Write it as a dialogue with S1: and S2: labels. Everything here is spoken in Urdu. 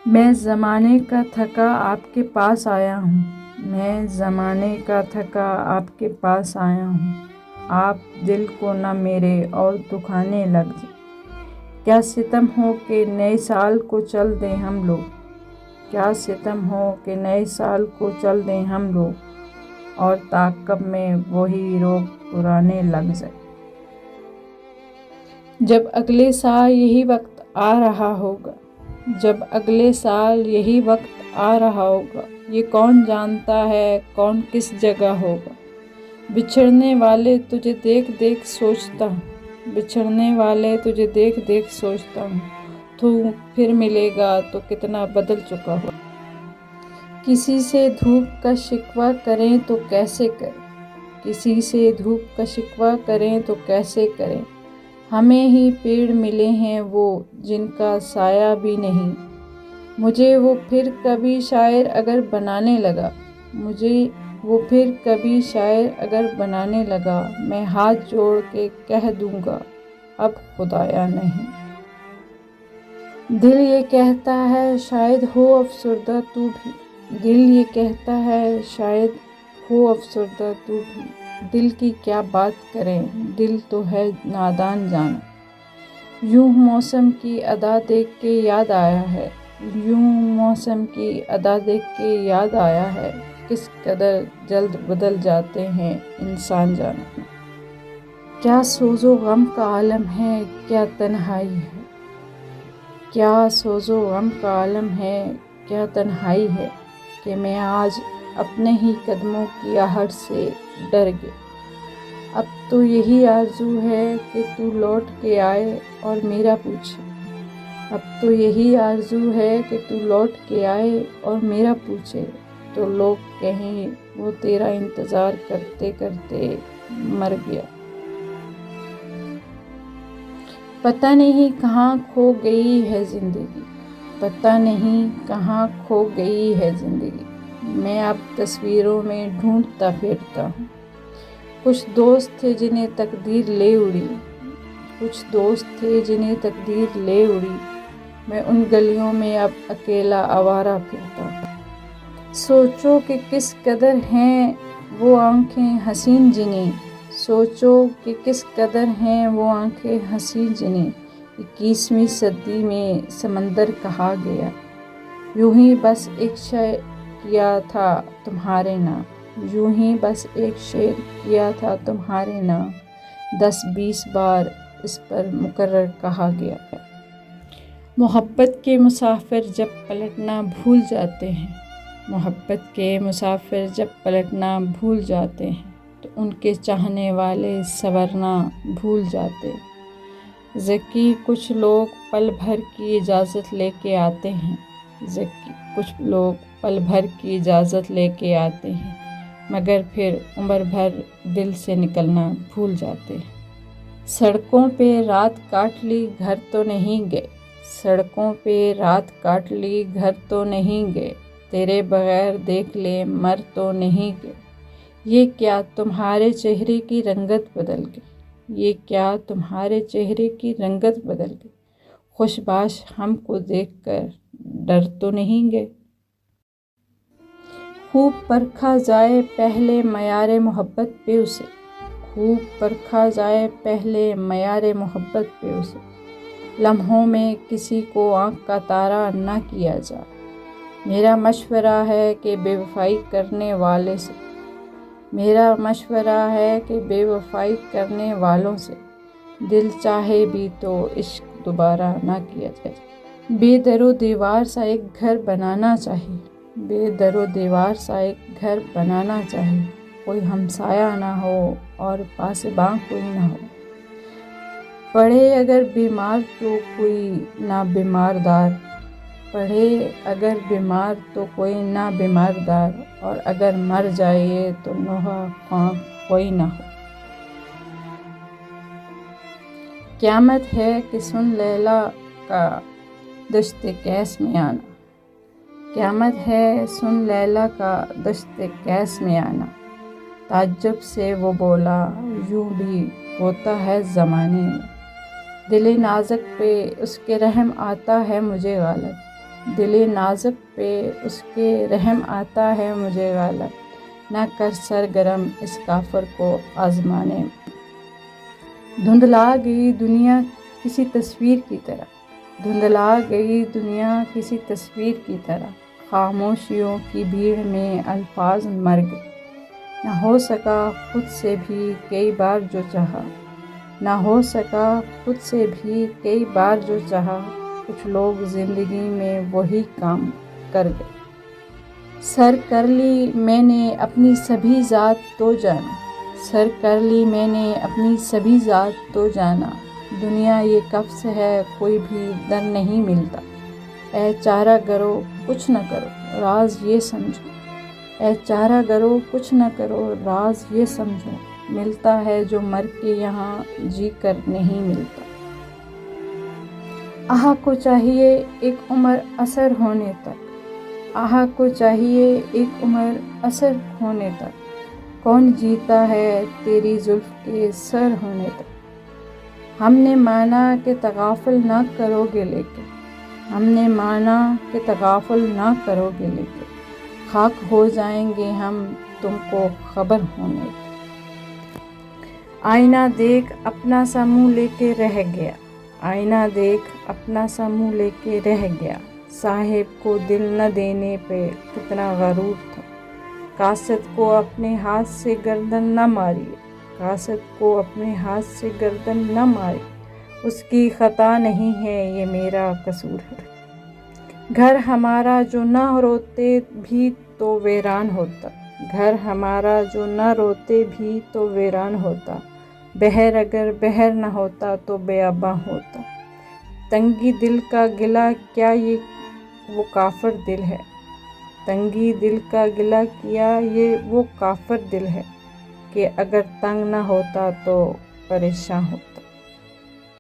S1: میں زمانے کا تھکا آپ کے پاس آیا ہوں، میں زمانے کا تھکا آپ کے پاس آیا ہوں، آپ دل کو نہ میرے اور دکھانے لگ جائیں۔ کیا ستم ہو کہ نئے سال کو چل دیں ہم لوگ، کیا ستم ہو کہ نئے سال کو چل دیں ہم لوگ، اور تعاقب میں وہی روگ پرانے لگ جائیں۔ جب اگلے سال یہی وقت آ رہا ہوگا، جب اگلے سال یہی وقت آ رہا ہوگا، یہ کون جانتا ہے کون کس جگہ ہوگا۔ بچھڑنے والے تجھے دیکھ دیکھ سوچتا ہوں، بچھڑنے والے تجھے دیکھ دیکھ سوچتا ہوں، تو پھر ملے گا تو کتنا بدل چکا ہو۔ کسی سے دھوپ کا شکوہ کریں تو کیسے کریں، کسی سے دھوپ کا شکوہ کریں تو کیسے کریں۔ ہمیں ہی پیڑ ملے ہیں وہ جن کا سایہ بھی نہیں۔ مجھے وہ پھر کبھی شاعر اگر بنانے لگا، مجھے وہ پھر کبھی شاعر اگر بنانے لگا، میں ہاتھ جوڑ کے کہہ دوں گا اب خدایا نہیں۔ دل یہ کہتا ہے شاید ہو افسردہ تو بھی، دل یہ کہتا ہے شاید ہو افسردہ تو بھی، دل کی کیا بات کریں دل تو ہے نادان جانا۔ یوں موسم کی ادا دیکھ کے یاد آیا ہے، یوں موسم کی ادا دیکھ کے یاد آیا ہے، کس قدر جلد بدل جاتے ہیں انسان جانا۔ کیا سوز و غم کا عالم ہے کیا تنہائی ہے، کیا سوز و غم کا عالم ہے کیا تنہائی ہے، کہ میں آج اپنے ہی قدموں کی آہٹ سے ڈر گیا۔ اب تو یہی آرزو ہے کہ تو لوٹ کے آئے اور میرا پوچھے، اب تو یہی آرزو ہے کہ تو لوٹ کے آئے اور میرا پوچھے، تو لوگ کہیں وہ تیرا انتظار کرتے کرتے مر گیا۔ پتہ نہیں کہاں کھو گئی ہے زندگی، پتہ نہیں کہاں کھو گئی ہے زندگی، میں اب تصویروں میں ڈھونڈتا پھرتا ہوں۔ کچھ دوست تھے جنہیں تقدیر لے اڑی، کچھ دوست تھے جنہیں تقدیر لے اڑی، میں ان گلیوں میں اب اکیلا آوارہ پھرتا ہوں۔ سوچو کہ کس قدر ہیں وہ آنکھیں حسین جنہیں، سوچو کہ کس قدر ہیں وہ آنکھیں حسین جنہیں 21ویں صدی میں سمندر کہا گیا۔ یوں ہی بس ایک شعر کیا تھا تمہارے نام، یوں ہی بس ایک شعر کیا تھا تمہارے نام، 10-20 بار اس پر مکرر کہا گیا۔ محبت کے مسافر جب پلٹنا بھول جاتے ہیں، محبت کے مسافر جب پلٹنا بھول جاتے ہیں، تو ان کے چاہنے والے سنورنا بھول جاتے ہیں۔ ذکی کچھ لوگ پل بھر کی اجازت لے کے آتے ہیں، ذکی کچھ لوگ پل بھر کی اجازت لے کے آتے ہیں، مگر پھر عمر بھر دل سے نکلنا بھول جاتے ہیں۔ سڑکوں پہ رات کاٹ لی گھر تو نہیں گئے، سڑکوں پہ رات کاٹ لی گھر تو نہیں گئے، تیرے بغیر دیکھ لے مر تو نہیں گئے۔ یہ کیا تمہارے چہرے کی رنگت بدل گئی، یہ کیا تمہارے چہرے کی رنگت بدل گئی، خوش باش ہم کو دیکھ کر ڈر تو نہیں گئے۔ خوب پرکھا جائے پہلے معیار محبت پہ اسے، خوب پرکھا جائے پہلے معیار محبت پہ اسے، لمحوں میں کسی کو آنکھ کا تارا نہ کیا جائے۔ میرا مشورہ ہے کہ بے وفائی کرنے والے سے، میرا مشورہ ہے کہ بے وفائی کرنے والوں سے دل چاہے بھی تو عشق دوبارہ نہ کیا جائے۔ بے در و دیوار سا ایک گھر بنانا چاہیے، بے در و دیوار سا ایک گھر بنانا چاہیے، کوئی ہمسایہ نہ ہو اور پاسباں کوئی نہ ہو، پڑے اگر بیمار تو کوئی نہ بیمار دار، پڑھے اگر بیمار تو کوئی نہ بیمار دار، اور اگر مر جائے تو نوحہ خواں کوئی نہ ہو۔ قیامت ہے کہ سن لیلا کا دشت کیس میں آنا، قیامت ہے سن لیلا کا دشت کیس میں آنا، تعجب سے وہ بولا یوں بھی ہوتا ہے زمانے میں، دل نازک پہ اس کے رحم آتا ہے مجھے غالب، دل نازک پہ اس کے رحم آتا ہے مجھے غالب، نہ کر سرگرم اس کافر کو آزمانے میں۔ دھندلا گئی دنیا کسی تصویر کی طرح، دھندلا گئی دنیا کسی تصویر کی طرح، خاموشیوں کی بھیڑ میں الفاظ مر گئے۔ نہ ہو سکا خود سے بھی کئی بار جو چاہا، نہ ہو سکا خود سے بھی کئی بار جو چاہا، کچھ لوگ زندگی میں وہی کام کر گئے۔ سر کر لی میں نے اپنی سبھی ذات تو جانا، سر کر لی میں نے اپنی سبھی ذات تو جانا، دنیا یہ قفس ہے کوئی بھی در نہیں ملتا، اے چارہ گرو کچھ نہ کرو راز یہ سمجھو، اے چارہ گرو کچھ نہ کرو راز یہ سمجھو، ملتا ہے جو مر کے یہاں جی کر نہیں ملتا۔ آہ کو چاہیے ایک عمر اثر ہونے تک، آہ کو چاہیے ایک عمر اثر ہونے تک، کون جیتا ہے تیری زلف کے سر ہونے تک۔ ہم نے مانا کہ تغافل نہ کرو گے لیکن، ہم نے مانا کہ تغافل نہ کرو گے لیکن، خاک ہو جائیں گے ہم تم کو خبر ہونے تک۔ آئینہ دیکھ اپنا سا منہ لے کے رہ گیا، آئینہ دیکھ اپنا سا منہ لے کے رہ گیا، صاحب کو دل نہ دینے پہ کتنا غرور تھا، قاصد کو اپنے ہاتھ سے گردن نہ ماری، قاصد کو اپنے ہاتھ سے گردن نہ ماری، اس کی خطا نہیں ہے یہ میرا قصور ہے۔ گھر ہمارا جو نہ روتے بھی تو ویران ہوتا، گھر ہمارا جو نہ روتے بھی تو ویران ہوتا، بحر اگر بحر نہ ہوتا تو بیاباں ہوتا۔ تنگی دل کا گلہ کیا یہ وہ کافر دل ہے، تنگی دل کا گلہ کیا یہ وہ کافر دل ہے، کہ اگر تنگ نہ ہوتا تو پریشاں ہوتا۔